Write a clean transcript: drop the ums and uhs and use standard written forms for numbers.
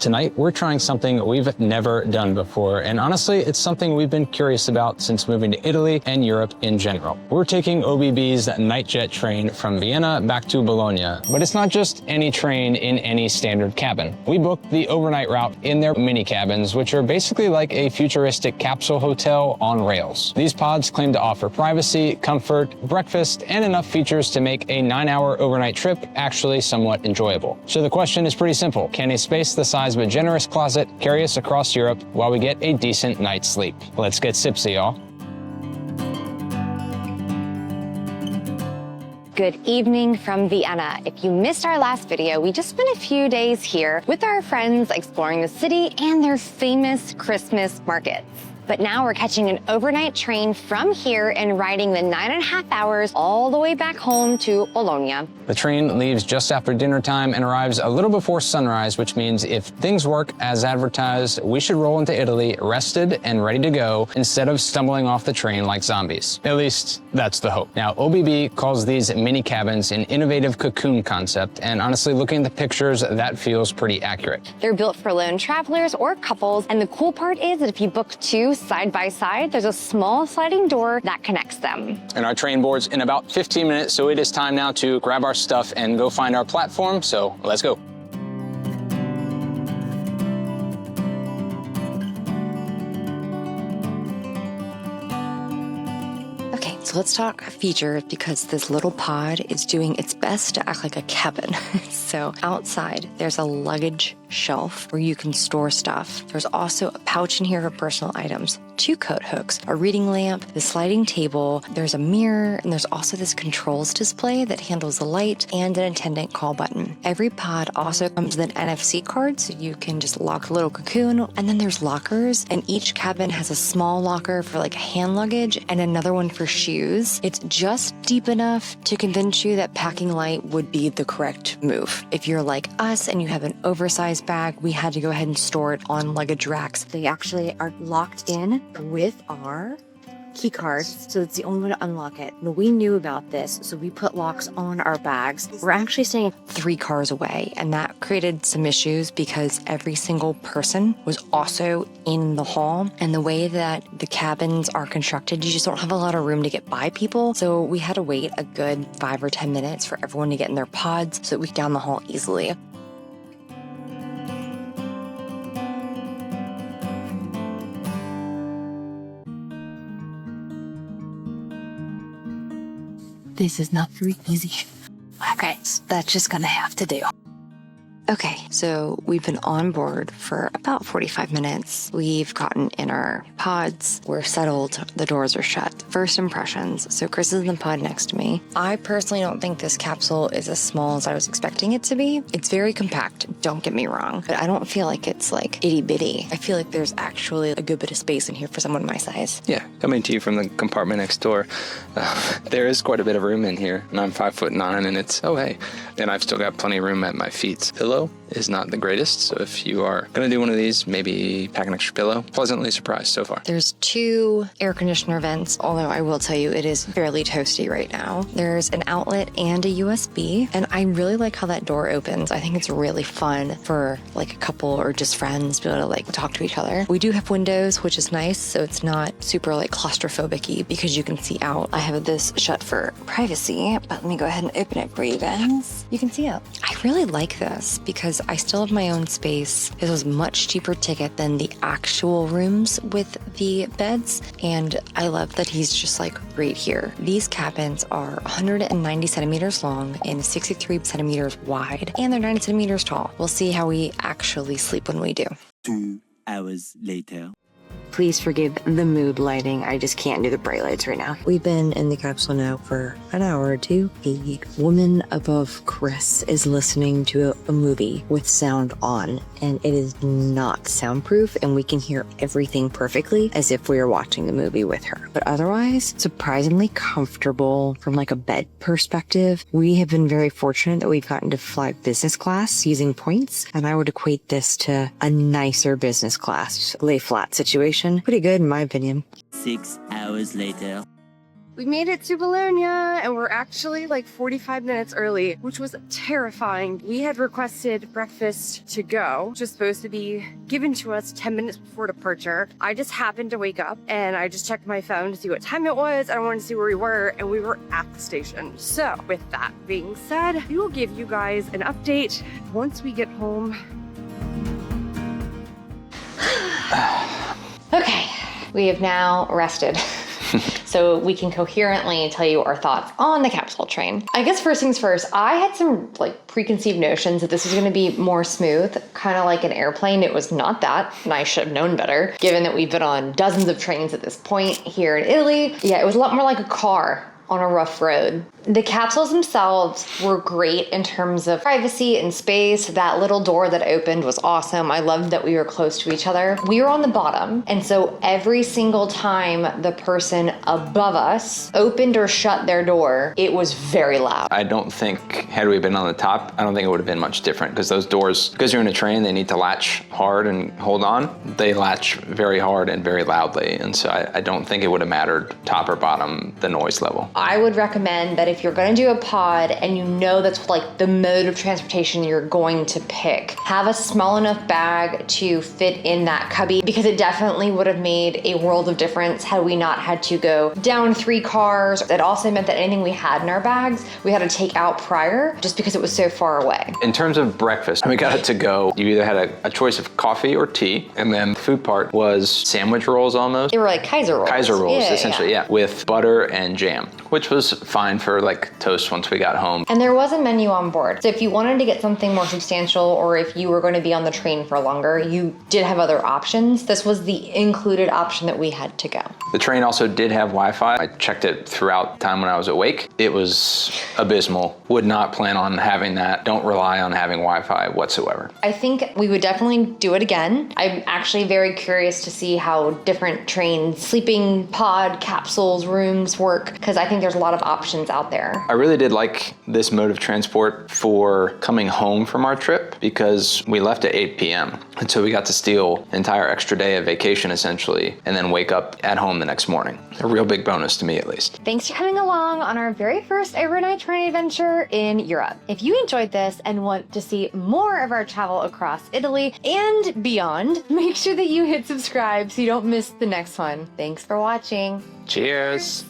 Tonight, we're trying something we've never done before, and honestly, it's something we've been curious about since moving to Italy and Europe in general. We're taking OBB's NightJet train from Vienna back to Bologna, but it's not just any train in any standard cabin. We booked the overnight route in their mini cabins, which are basically like a futuristic capsule hotel on rails. These pods claim to offer privacy, comfort, breakfast, and enough features to make a 9-hour overnight trip actually somewhat enjoyable. So the question is pretty simple. Can a space the size of a generous closet carry us across Europe while we get a decent night's sleep? Let's get tipsy, y'all. Good evening from Vienna. If you missed our last video, we just spent a few days here with our friends exploring the city and their famous Christmas markets. But now we're catching an overnight train from here and riding the 9.5 hours all the way back home to Bologna. The train leaves just after dinner time and arrives a little before sunrise, which means if things work as advertised, we should roll into Italy rested and ready to go instead of stumbling off the train like zombies. At least, that's the hope. Now, OBB calls these mini cabins an innovative cocoon concept, and honestly, looking at the pictures, that feels pretty accurate. They're built for lone travelers or couples, and the cool part is that if you book two side by side, there's a small sliding door that connects them. And our train boards in about 15 minutes, so it is time now to grab our stuff and go find our platform, so let's go. Okay, so let's talk features because this little pod is doing its best to act like a cabin. So outside, there's a luggage shelf where you can store stuff. There's also a pouch in here for personal items, 2 coat hooks, a reading lamp, the sliding table, there's a mirror, and there's also this controls display that handles the light and an attendant call button. Every pod also comes with an NFC card, so you can just lock the little cocoon. And then there's lockers, and each cabin has a small locker for like hand luggage and another one for shoes. It's just deep enough to convince you that packing light would be the correct move. If you're like us and you have an oversized bag, we had to go ahead and store it on luggage racks. They actually are locked in with our key card, so it's the only way to unlock it. And we knew about this, so we put locks on our bags. We're actually staying 3 cars away, and that created some issues because every single person was also in the hall. And the way that the cabins are constructed, you just don't have a lot of room to get by people. So we had to wait a good 5 or 10 minutes for everyone to get in their pods so that we could down the hall easily. This is not very easy. Okay, that's just gonna have to do. Okay, so we've been on board for about 45 minutes. We've gotten in our pods. We're settled. The doors are shut. First impressions. So Chris is in the pod next to me. I personally don't think this capsule is as small as I was expecting it to be. It's very compact, don't get me wrong, but I don't feel like it's like itty bitty. I feel like there's actually a good bit of space in here for someone my size. Yeah, coming to you from the compartment next door, there is quite a bit of room in here, and I'm 5'9", and it's, oh hey, and I've still got plenty of room at my feet. Pillow is not the greatest, so if you are going to do one of these, maybe pack an extra pillow. Pleasantly surprised so far. There's 2 air conditioner vents, although I will tell you it is fairly toasty right now. There's an outlet and a USB, and I really like how that door opens. I think it's really fun for like a couple or just friends to be able to like talk to each other. We do have windows, which is nice, so it's not super like claustrophobic-y because you can see out. I have this shut for privacy, but let me go ahead and open it for you guys. You can see out. I really like this because I still have my own space. This was a much cheaper ticket than the actual rooms with the beds, and I love that he's just like right here. These cabins are 190 centimeters long and 63 centimeters wide, and they're 90 centimeters tall. We'll see how we actually sleep when we do. 2 hours later. Please forgive the mood lighting. I just can't do the bright lights right now. We've been in the capsule now for an hour or two. The woman above Chris is listening to a movie with sound on, and it is not soundproof, and we can hear everything perfectly as if we were watching the movie with her. But otherwise, surprisingly comfortable from like a bed perspective. We have been very fortunate that we've gotten to fly business class using points, and I would equate this to a nicer business class lay flat situation. Pretty good in my opinion. 6 hours later. We made it to Bologna and we're actually like 45 minutes early, which was terrifying. We had requested breakfast to go, which was supposed to be given to us 10 minutes before departure. I just happened to wake up and I just checked my phone to see what time it was. I wanted to see where we were, and we were at the station. So with that being said, we will give you guys an update once we get home. Okay, we have now rested. So we can coherently tell you our thoughts on the capsule train. I guess first things first, I had some like preconceived notions that this was gonna be more smooth, kind of like an airplane. It was not that, and I should have known better, given that we've been on dozens of trains at this point here in Italy. Yeah, it was a lot more like a car on a rough road. The capsules themselves were great in terms of privacy and space. That little door that opened was awesome. I loved that we were close to each other. We were on the bottom, and so every single time the person above us opened or shut their door, it was very loud. I don't think, had we been on the top, I don't think it would have been much different, because those doors, because you're in a train, they need to latch hard and hold on. They latch very hard and very loudly, and so I don't think it would have mattered top or bottom, the noise level. I would recommend that if you're gonna do a pod and you know that's like the mode of transportation you're going to pick, have a small enough bag to fit in that cubby, because it definitely would have made a world of difference had we not had to go down 3 cars. It also meant that anything we had in our bags, we had to take out prior just because it was so far away. In terms of breakfast, we got it to go. You either had a choice of coffee or tea, and then the food part was sandwich rolls almost. They were like Kaiser rolls. Kaiser rolls, Yeah, essentially, yeah, with butter and jam, which was fine for like toast once we got home. And there was a menu on board. So if you wanted to get something more substantial, or if you were going to be on the train for longer, you did have other options. This was the included option that we had to go. The train also did have Wi-Fi. I checked it throughout the time when I was awake. It was abysmal. Would not plan on having that. Don't rely on having Wi-Fi whatsoever. I think we would definitely do it again. I'm actually very curious to see how different trains, sleeping pod, capsules, rooms work, because I think there's a lot of options out there. I really did like this mode of transport for coming home from our trip, because we left at 8 p.m. And so we got to steal an entire extra day of vacation essentially, and then wake up at home the next morning. A real big bonus to me, at least. Thanks for coming along on our very first overnight train adventure in Europe. If you enjoyed this and want to see more of our travel across Italy and beyond, make sure that you hit subscribe so you don't miss the next one. Thanks for watching. Cheers.